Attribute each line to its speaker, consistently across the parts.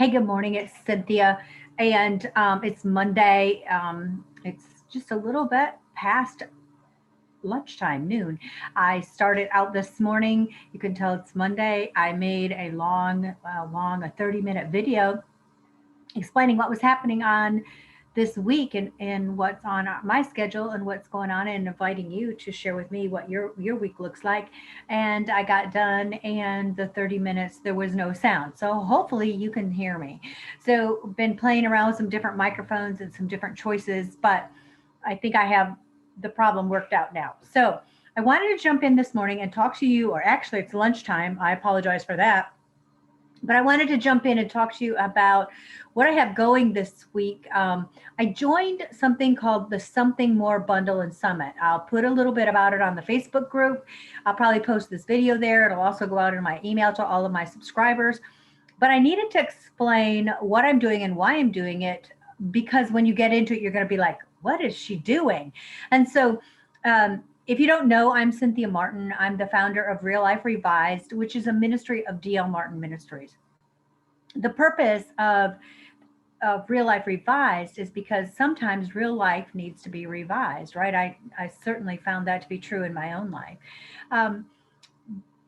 Speaker 1: Hey, good morning. It's Cynthia, and it's Monday. It's just a little bit past lunchtime, noon. I started out this morning. You can tell it's Monday. I made a a 30-minute video explaining what was happening on this week and what's on my schedule and what's going on, and inviting you to share with me what your week looks like. And I got done, and the 30 minutes there was no sound, so hopefully you can hear me. So been playing around with some different microphones and some different choices, but I think I have the problem worked out now. So I wanted to jump in this morning and talk to you, or actually it's lunchtime, I apologize for that, but I wanted to jump in and talk to you about what I have going this week. I joined something called the Something More Bundle and Summit. I'll put a little bit about it on the Facebook group. I'll probably post this video there. It'll also go out in my email to all of my subscribers. But I needed to explain what I'm doing and why I'm doing it, because when you get into it, you're going to be like, what is she doing? And so, if you don't know, I'm Cynthia Martin. I'm the founder of Real Life Revised, which is a ministry of D.L. Martin Ministries. The purpose of Real Life Revised is because sometimes real life needs to be revised, right? I certainly found that to be true in my own life. Um,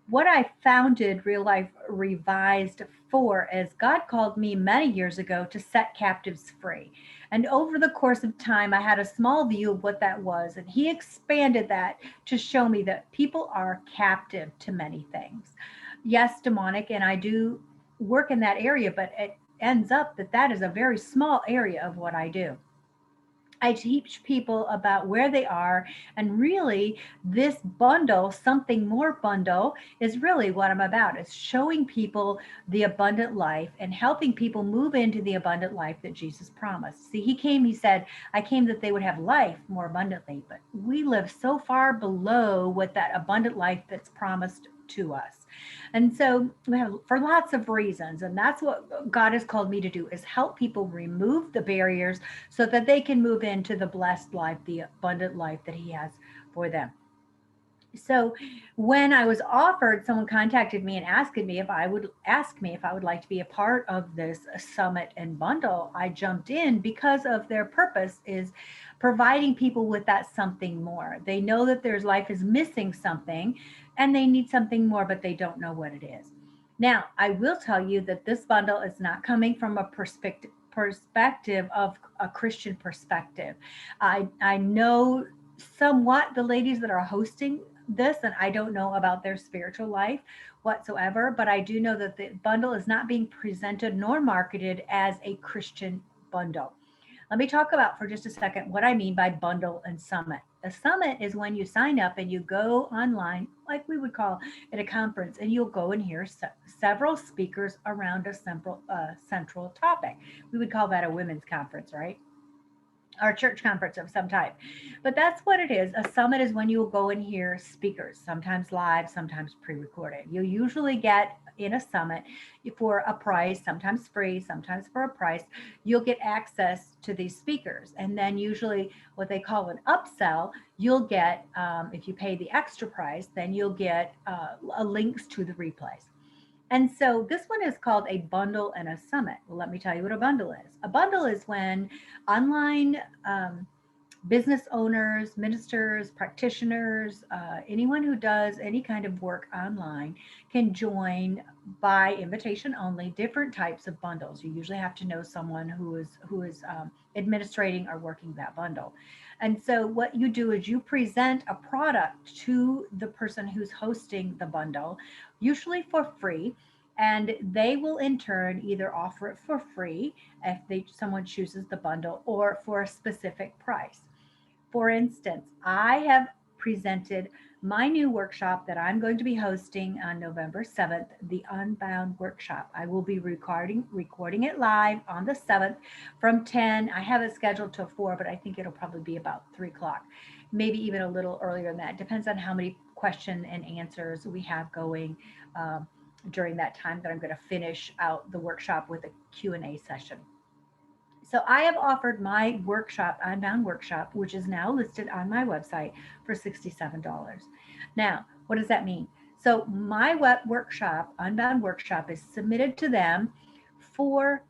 Speaker 1: what I founded Real Life Revised for is God called me many years ago to set captives free. And over the course of time, I had a small view of what that was. And He expanded that to show me that people are captive to many things. Yes, demonic, and I do work in that area, but it ends up that that is a very small area of what I do. I teach people about where they are, and really, this bundle, Something More Bundle, is really what I'm about. It's showing people the abundant life and helping people move into the abundant life that Jesus promised. See, He said, I came that they would have life more abundantly, but we live so far below what that abundant life that's promised to us. And so we have, for lots of reasons, and that's what God has called me to do, is help people remove the barriers so that they can move into the blessed life, the abundant life that He has for them. So when I was offered, someone contacted me and ask me if I would like to be a part of this summit and bundle. I jumped in because of their purpose is providing people with that something more. They know that their life is missing something and they need something more, but they don't know what it is. Now, I will tell you that this bundle is not coming from a perspective of a Christian perspective. I know somewhat the ladies that are hosting this, and I don't know about their spiritual life whatsoever, but I do know that the bundle is not being presented nor marketed as a Christian bundle. Let me talk about for just a second what I mean by bundle and summit. A summit is when you sign up and you go online, like we would call at a conference, and you'll go and hear several speakers around a central topic. We would call that a women's conference, right? Or church conference of some type. But that's what it is. A summit is when you'll go and hear speakers, sometimes live, sometimes pre recorded. You'll usually get in a summit for a price, sometimes free, sometimes for a price. You'll get access to these speakers. And then, usually, what they call an upsell, you'll get, if you pay the extra price, then you'll get links to the replays. And so this one is called a bundle and a summit. Well, let me tell you what a bundle is. A bundle is when online business owners, ministers, practitioners, anyone who does any kind of work online can join by invitation only different types of bundles. You usually have to know someone who is administrating or working that bundle. And so what you do is you present a product to the person who's hosting the bundle, usually for free, and they will in turn either offer it for free if someone chooses the bundle, or for a specific price. For instance, I have presented my new workshop that I'm going to be hosting on November 7th, the Unbound Workshop. I will be recording it live on the 7th from 10. I have it scheduled till 4, but I think it'll probably be about 3 o'clock, maybe even a little earlier than that. Depends on how many question and answers we have going during that time that I'm going to finish out the workshop with a Q&A session. So I have offered my workshop, Unbound Workshop, which is now listed on my website for $67. Now, what does that mean? So my web workshop, Unbound Workshop, is submitted to them for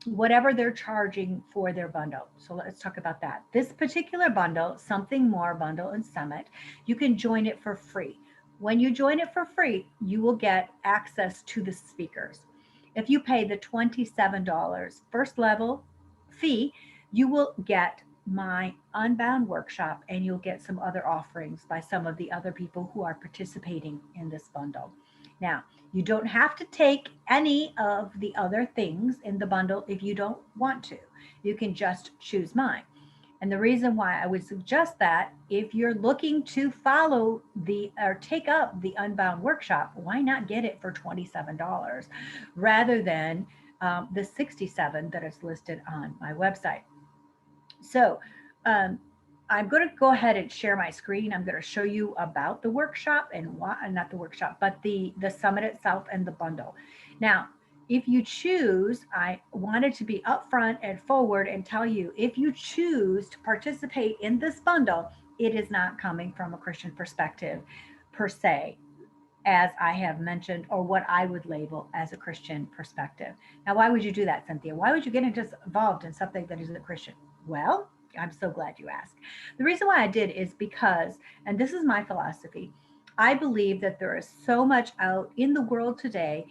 Speaker 1: whatever they're charging for their bundle. So let's talk about that. This particular bundle, Something More Bundle and Summit, you can join it for free. When you join it for free, you will get access to the speakers. If you pay the $27 first level fee, you will get my Unbound workshop, and you'll get some other offerings by some of the other people who are participating in this bundle. Now, you don't have to take any of the other things in the bundle if you don't want to. You can just choose mine. And the reason why I would suggest that, if you're looking to follow the or take up the Unbound workshop, why not get it for $27 rather than the $67 that is listed on my website? So um, I'm going to go ahead and share my screen. I'm going to show you about the workshop and why, not the workshop, but the summit itself and the bundle. Now, if you choose, I wanted to be upfront and forward and tell you, if you choose to participate in this bundle, it is not coming from a Christian perspective per se, as I have mentioned, or what I would label as a Christian perspective. Now, why would you do that, Cynthia? Why would you get involved in something that isn't Christian? Well, I'm so glad you asked. The reason why I did is because, and this is my philosophy, I believe that there is so much out in the world today,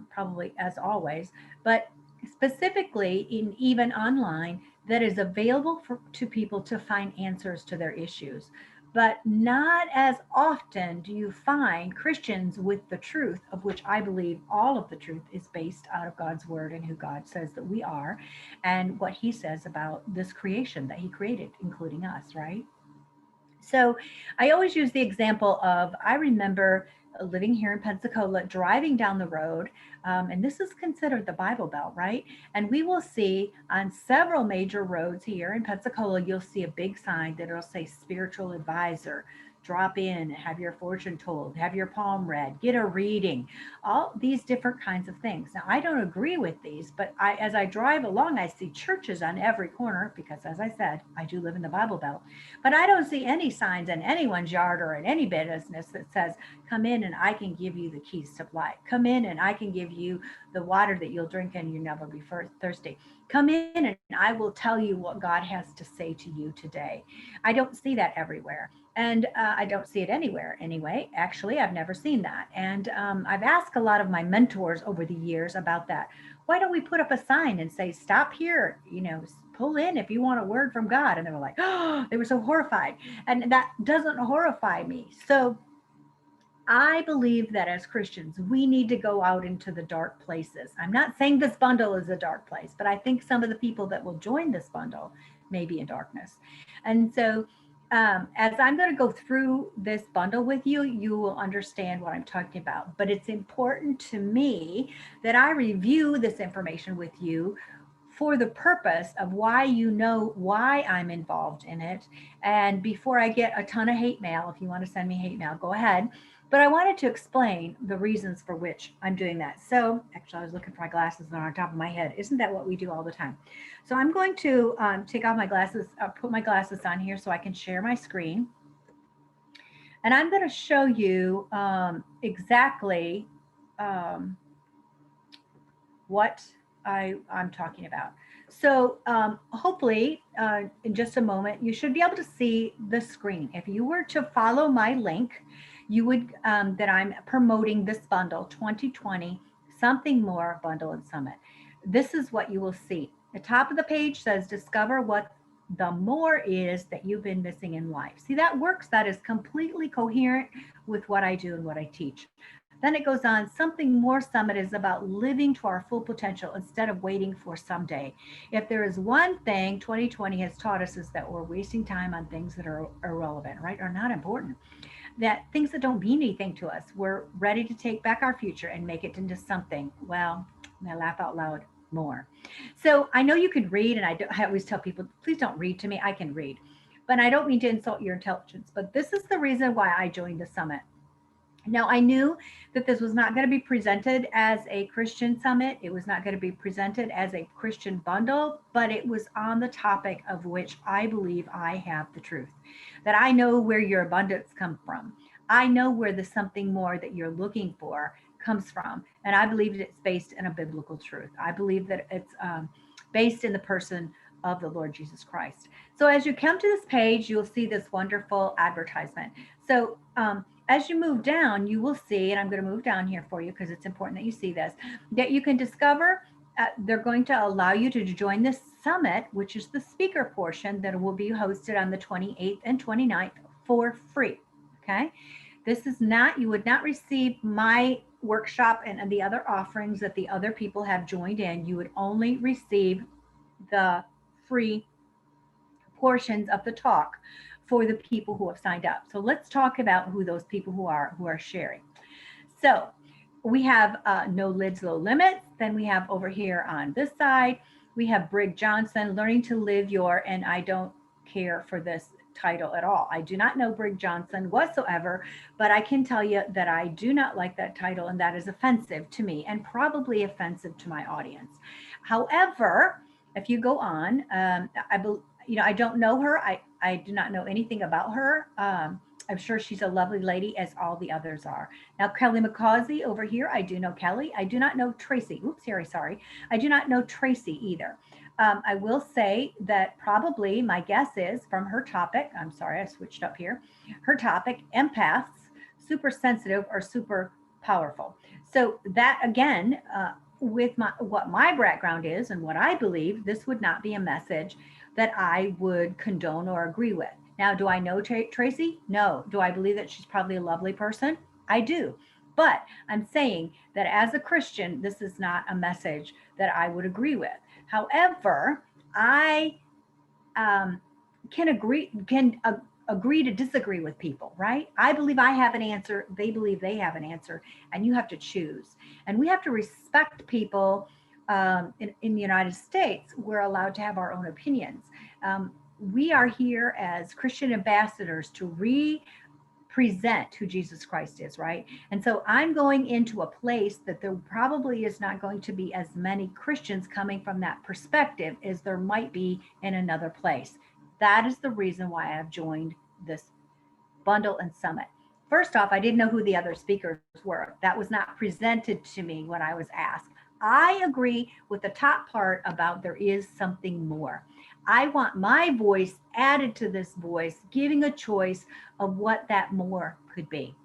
Speaker 1: probably as always, but specifically in even online, that is available to people to find answers to their issues. But not as often do you find Christians with the truth, of which I believe all of the truth is based out of God's word and who God says that we are, and what he says about this creation that he created, including us, right? So I always use the example of, I remember living here in Pensacola, driving down the road, and this is considered the Bible Belt, right? And we will see on several major roads here in Pensacola, you'll see a big sign that will say spiritual advisor. Drop in, have your fortune told, have your palm read, get a reading, all these different kinds of things. Now, I don't agree with these, but as I drive along, I see churches on every corner because, as I said, I do live in the Bible Belt. But I don't see any signs in anyone's yard or in any business that says, come in and I can give you the keys to life. Come in and I can give you the water that you'll drink and you'll never be thirsty. Come in and I will tell you what God has to say to you today. I don't see that everywhere. And I don't see it anywhere anyway. Actually, I've never seen that. And I've asked a lot of my mentors over the years about that. Why don't we put up a sign and say, stop here, pull in if you want a word from God? And they were like, oh, they were so horrified. And that doesn't horrify me. So I believe that as Christians, we need to go out into the dark places. I'm not saying this bundle is a dark place, but I think some of the people that will join this bundle may be in darkness. And so as I'm going to go through this bundle with you, you will understand what I'm talking about. But it's important to me that I review this information with you for the purpose of why why I'm involved in it. And before I get a ton of hate mail, if you want to send me hate mail, go ahead. But I wanted to explain the reasons for which I'm doing that. So actually, I was looking for my glasses on top of my head. Isn't that what we do all the time? So I'm going to take off my glasses, put my glasses on here so I can share my screen. And I'm going to show you exactly what I'm talking about. So hopefully in just a moment, you should be able to see the screen. If you were to follow my link, you would, that I'm promoting this bundle, 2020 Something More Bundle and Summit. This is what you will see. The top of the page says, discover what the more is that you've been missing in life. See, that works. That is completely coherent with what I do and what I teach. Then it goes on, Something More Summit is about living to our full potential instead of waiting for someday. If there is one thing 2020 has taught us, is that we're wasting time on things that are irrelevant, right? Are not important. That things that don't mean anything to us. We're ready to take back our future and make it into something, well, I laugh out loud, more. So I know you could read, and I always tell people, please don't read to me. I can read. But I don't mean to insult your intelligence. But this is the reason why I joined the summit. Now, I knew that this was not going to be presented as a Christian summit. It was not going to be presented as a Christian bundle, but it was on the topic of which I believe I have the truth, that I know where your abundance comes from. I know where the something more that you're looking for comes from. And I believe that it's based in a biblical truth. I believe that it's based in the person of the Lord Jesus Christ. So as you come to this page, you'll see this wonderful advertisement. So as you move down, you will see, and I'm going to move down here for you because it's important that you see this, that you can discover they're going to allow you to join this summit, which is the speaker portion that will be hosted on the 28th and 29th for free. Okay. This is not, you would not receive my workshop and the other offerings that the other people have joined in. You would only receive the free portions of the talk for the people who have signed up. So let's talk about who those people who are sharing. So we have No Lids, Low Limits. Then we have over here on this side, we have Brig Johnson, Learning to Live Your, and I don't care for this title at all. I do not know Brig Johnson whatsoever, but I can tell you that I do not like that title, and that is offensive to me and probably offensive to my audience. However, if you go on, I don't know her. I do not know anything about her. I'm sure she's a lovely lady, as all the others are. Now, Kelly McCausey over here, I do know Kelly. I do not know Tracy. Oops, sorry. I do not know Tracy either. I will say that probably my guess is from her topic, I'm sorry, I switched up here. Her topic, empaths, super sensitive or super powerful. So that again, with what my background is and what I believe, this would not be a message that I would condone or agree with. Now, do I know Tracy? No. Do I believe that she's probably a lovely person? I do. But I'm saying that as a Christian, this is not a message that I would agree with. However, I can agree to disagree with people, right? I believe I have an answer. They believe they have an answer, and you have to choose. And we have to respect people. In the United States, we're allowed to have our own opinions. We are here as Christian ambassadors to represent who Jesus Christ is, right? And so I'm going into a place that there probably is not going to be as many Christians coming from that perspective as there might be in another place. That is the reason why I've joined this bundle and summit. First off, I didn't know who the other speakers were. That was not presented to me when I was asked. I agree with the top part about there is something more. I want my voice added to this voice, giving a choice of what that more could be.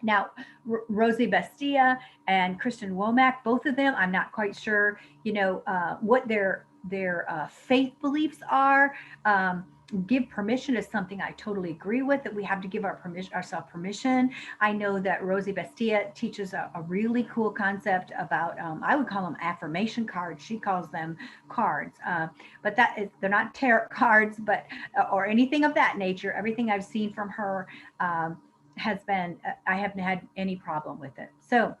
Speaker 1: Now, Rosie Bastia and Kristen Womack, both of them, I'm not quite sure, what their faith beliefs are. Give permission is something I totally agree with, that we have to give ourselves permission. I know that Rosie Bastia teaches a really cool concept about, I would call them affirmation cards. She calls them cards, but they're not tarot cards, but or anything of that nature. Everything I've seen from her has been, I haven't had any problem with it. So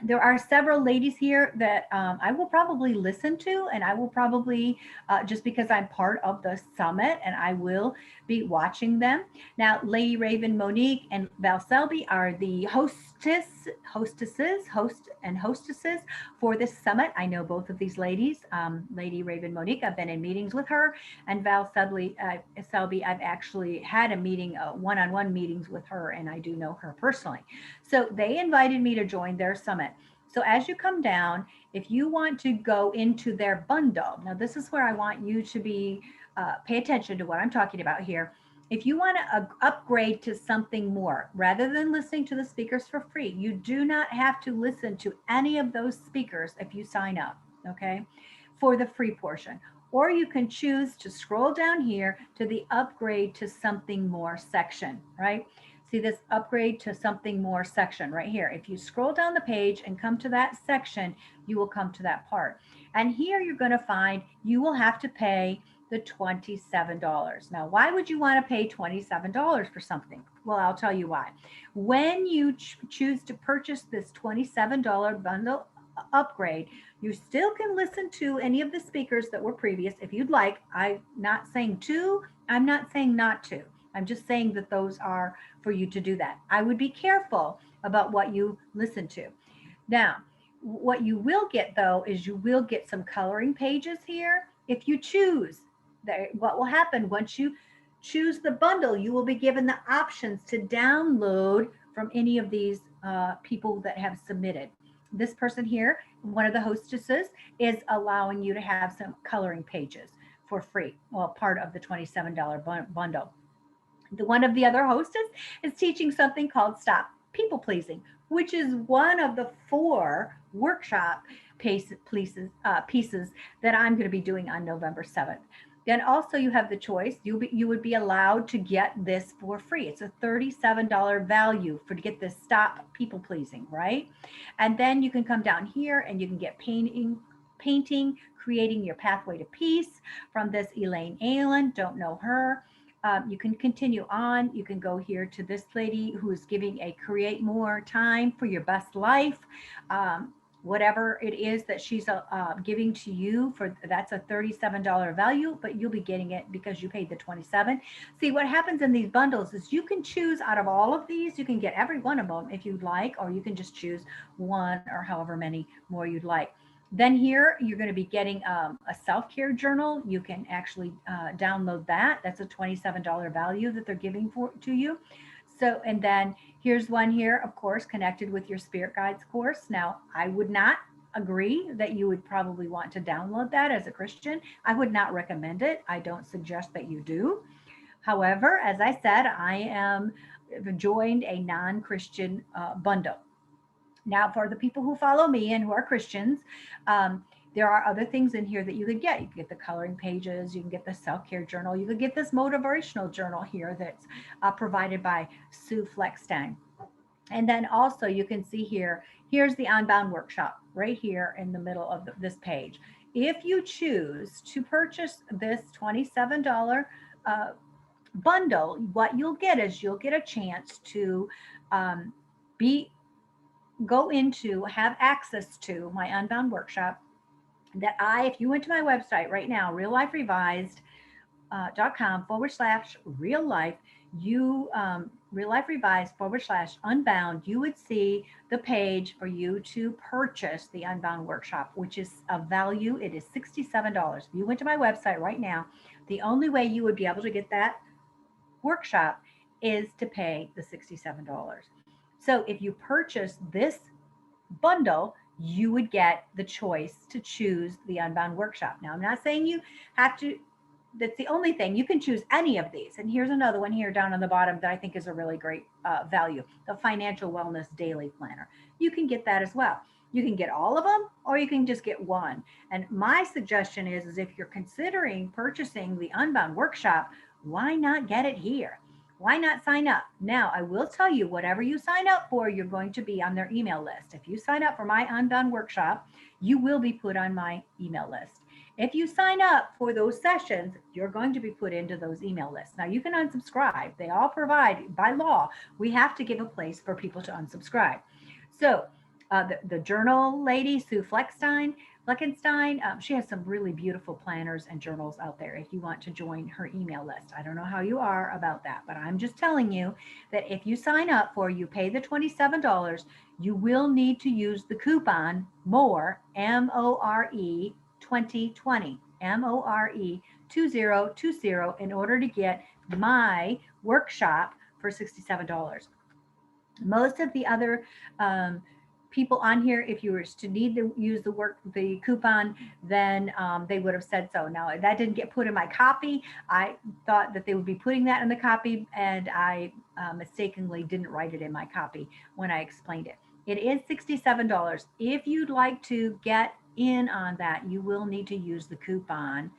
Speaker 1: there are several ladies here that I will probably listen to, and I will probably, just because I'm part of the summit, and I will be watching them. Now, Lady Raven Monique and Val Selby are the hostesses for this summit. I know both of these ladies. Lady Raven Monique, I've been in meetings with her, and Val Selby, I've actually had a meeting, one-on-one meetings with her, and I do know her personally. So they invited me to join their summit. So as you come down, if you want to go into their bundle, now this is where I want you to be, pay attention to what I'm talking about here. If you want to upgrade to something more, rather than listening to the speakers for free, you do not have to listen to any of those speakers if you sign up, okay, for the free portion. Or you can choose to scroll down here to the upgrade to something more section, right? See this upgrade to something more section right here. If you scroll down the page and come to that section, you will come to that part. And here you're going to find you will have to pay the $27. Now, why would you want to pay $27 for something? Well, I'll tell you why. When you choose to purchase this $27 bundle upgrade, you still can listen to any of the speakers that were previous if you'd like. I'm not saying to, I'm not saying not to. I'm just saying that those are for you to do that. I would be careful about what you listen to. Now, what you will get though is you will get some coloring pages here. If you choose, what will happen once you choose the bundle, you will be given the options to download from any of these people that have submitted. This person here, one of the hostesses, is allowing you to have some coloring pages for free. Well, part of the $27 bundle. One of the other hostess is teaching something called Stop People Pleasing, which is one of the four workshop pieces that I'm going to be doing on November 7th. Then also you have the choice. You would be allowed to get this for free. It's a $37 value for to get this Stop People Pleasing, right? And then you can come down here and you can get painting, creating your pathway to peace from this Elaine Allen. Don't know her. You can continue on. You can go here to this lady who is giving a create more time for your best life. Whatever it is that she's giving to you for, that's a $37 value, but you'll be getting it because you paid the 27. See, what happens in these bundles is you can choose out of all of these. You can get every one of them if you'd like, or you can just choose one or however many more you'd like. Then here you're going to be getting a self-care journal. You can actually download that. That's a $27 value that they're giving for to you. So, and then here's one here, of course, connected with your spirit guides course. Now, I would not agree that you would probably want to download that as a Christian. I would not recommend it. I don't suggest that you do. However, as I said, I am joined a non-Christian bundle. Now, for the people who follow me and who are Christians, there are other things in here that you could get. You can get the coloring pages, you can get the self care journal, you could get this motivational journal here that's provided by Sue Fleckstein. And then also, you can see here, here's the Unbound workshop right here in the middle of this page. If you choose to purchase this $27 uh, bundle, what you'll get is you'll get a chance to be go into, have access to my Unbound workshop that if you went to my website right now, realliferevised.com/real life, real life revised/unbound, you would see the page for you to purchase the Unbound workshop, which is a value. It is $67. If you went to my website right now, the only way you would be able to get that workshop is to pay the $67. So if you purchase this bundle, you would get the choice to choose the Unbound workshop. Now, I'm not saying you have to, that's the only thing. You can choose any of these. And here's another one here down on the bottom that I think is a really great value, the Financial Wellness Daily Planner. You can get that as well. You can get all of them or you can just get one. And my suggestion is if you're considering purchasing the Unbound workshop, why not get it here? Why not sign up? Now, I will tell you, whatever you sign up for, you're going to be on their email list. If you sign up for my Unbound workshop, you will be put on my email list. If you sign up for those sessions, you're going to be put into those email lists. Now, you can unsubscribe. They all provide, by law, we have to give a place for people to unsubscribe. So, the journal lady, Sue Fleckenstein, she has some really beautiful planners and journals out there if you want to join her email list. I don't know how you are about that, but I'm just telling you that if you sign up you pay the $27, you will need to use the coupon MORE, MORE 2020, MORE 2020 in order to get my workshop for $67. Most of the other people on here, if you were to need to use the coupon, then they would have said so. Now that didn't get put in my copy. I thought that they would be putting that in the copy, and I mistakenly didn't write it in my copy when I explained it. It is $67. If you'd like to get in on that, you will need to use the coupon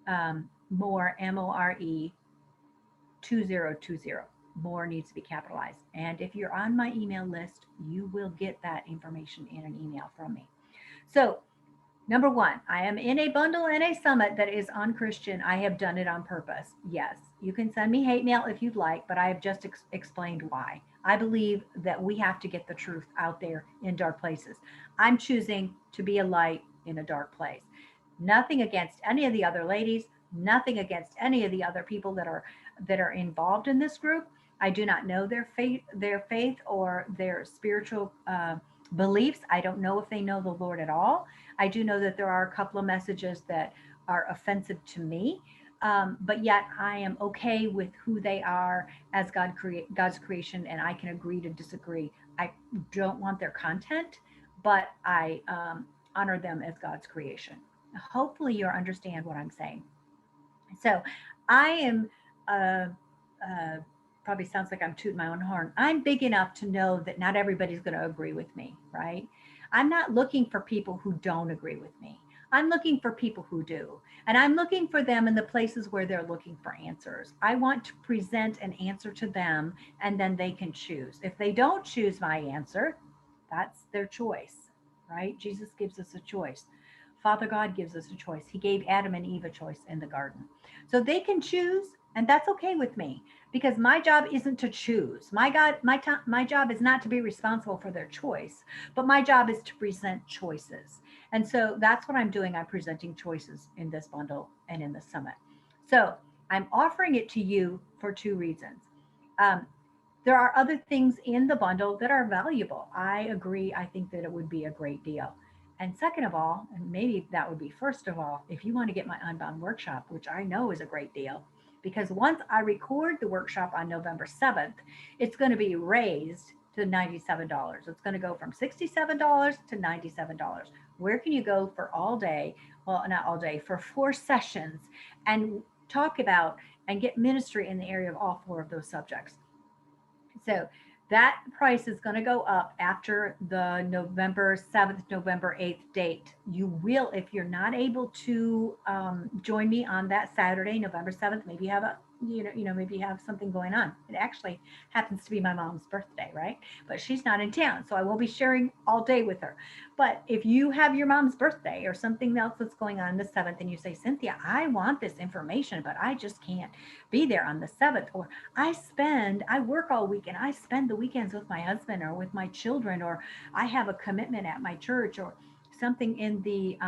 Speaker 1: MORE, MORE 2020. More needs to be capitalized. And if you're on my email list, you will get that information in an email from me. So, number one, I am in a bundle and a summit that is unchristian. I have done it on purpose. Yes, you can send me hate mail if you'd like, but I have just explained why. I believe that we have to get the truth out there in dark places. I'm choosing to be a light in a dark place. Nothing against any of the other ladies, nothing against any of the other people that are involved in this group. I do not know their faith or their spiritual beliefs. I don't know if they know the Lord at all. I do know that there are a couple of messages that are offensive to me, but yet I am okay with who they are as God's creation, and I can agree to disagree I don't want their content, but I honor them as God's creation. Hopefully, you understand what I'm saying. So, I am. Uh, uh, Probably sounds like I'm tooting my own horn. I'm big enough to know that not everybody's going to agree with me, right? I'm not looking for people who don't agree with me. I'm looking for people who do. And I'm looking for them in the places where they're looking for answers. I want to present an answer to them and then they can choose. If they don't choose my answer, that's their choice, right? Jesus gives us a choice. Father God gives us a choice. He gave Adam and Eve a choice in the garden. So they can choose, and that's okay with me because my job isn't to choose. My job is not to be responsible for their choice, but my job is to present choices. And so that's what I'm doing. I'm presenting choices in this bundle and in the summit. So I'm offering it to you for two reasons. Um, there are other things in the bundle that are valuable. I agree. I think that it would be a great deal. And second of all, and maybe that would be first of all, if you want to get my Unbound workshop, which I know is a great deal, because once I record the workshop on November 7th, it's going to be raised to $97. It's going to go from $67 to $97. Where can you go for all day? Well, not all day, for 4 sessions and talk about and get ministry in the area of all four of those subjects. So that price is going to go up after the November 7th, November 8th date. You will, if you're not able to join me on that Saturday, November 7th, maybe you have maybe you have something going on. It actually happens to be my mom's birthday, right? But she's not in town, so I will be sharing all day with her. But if you have your mom's birthday or something else that's going on the 7th and you say, Cynthia, I want this information, but I just can't be there on the 7th, or I work all weekend. I spend the weekends with my husband or with my children, or I have a commitment at my church or something in the,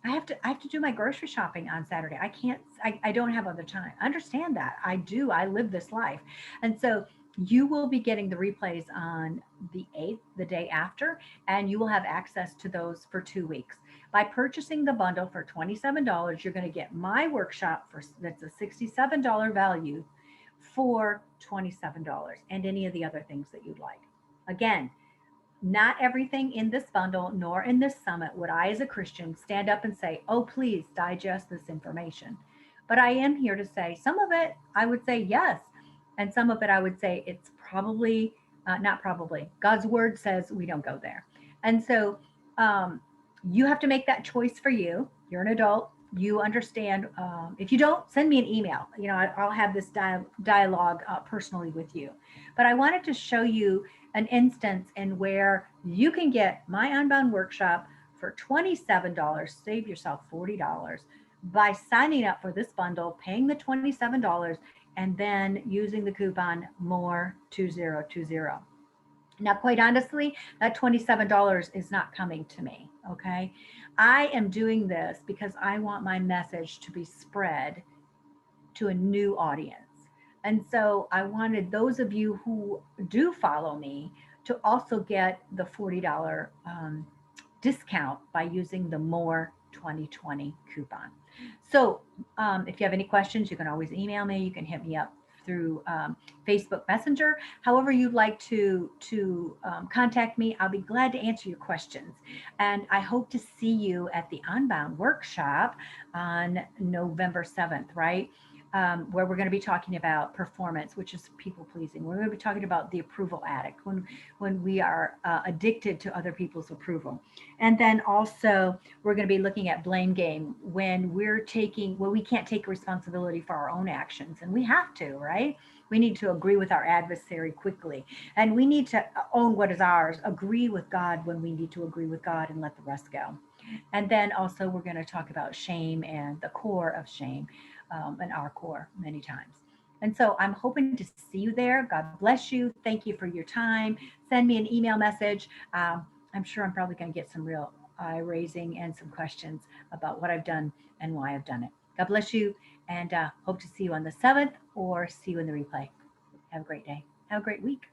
Speaker 1: I have to do my grocery shopping on Saturday. I can't, I don't have other time. Understand that. I do. I live this life. And so you will be getting the replays on the 8th, the day after, and you will have access to those for 2 weeks. By purchasing the bundle for $27, you're going to get my workshop for that's a $67 value for $27 and any of the other things that you'd like. Again, not everything in this bundle nor in this summit would I, as a Christian, stand up and say, oh, please digest this information. But I am here to say some of it, I would say yes. And some of it, I would say it's probably, not probably. God's word says we don't go there. And so um, you have to make that choice for you. You're an adult. You understand. If you don't, send me an email. I'll have this dialogue personally with you. But I wanted to show you an instance in where you can get my Unbound workshop for $27, save yourself $40 by signing up for this bundle, paying the $27, and then using the coupon MORE2020. Now, quite honestly, that $27 is not coming to me. Okay. I am doing this because I want my message to be spread to a new audience. And so I wanted those of you who do follow me to also get the $40 discount by using the MORE 2020 coupon. So if you have any questions, you can always email me. You can hit me up through Facebook Messenger. However you'd like to contact me, I'll be glad to answer your questions. And I hope to see you at the Unbound workshop on November 7th, right? Where we're going to be talking about performance, which is people pleasing. We're going to be talking about the approval addict when we are addicted to other people's approval. And then also we're going to be looking at blame game when we can't take responsibility for our own actions, and we have to, right? We need to agree with our adversary quickly, and we need to own what is ours, agree with God when we need to agree with God, and let the rest go. And then also we're going to talk about shame and the core of shame, and our core many times. And so I'm hoping to see you there. God bless you. Thank you for your time. Send me an email message. I'm sure I'm probably going to get some real eye raising and some questions about what I've done and why I've done it. God bless you, and hope to see you on the 7th or see you in the replay. Have a great day. Have a great week.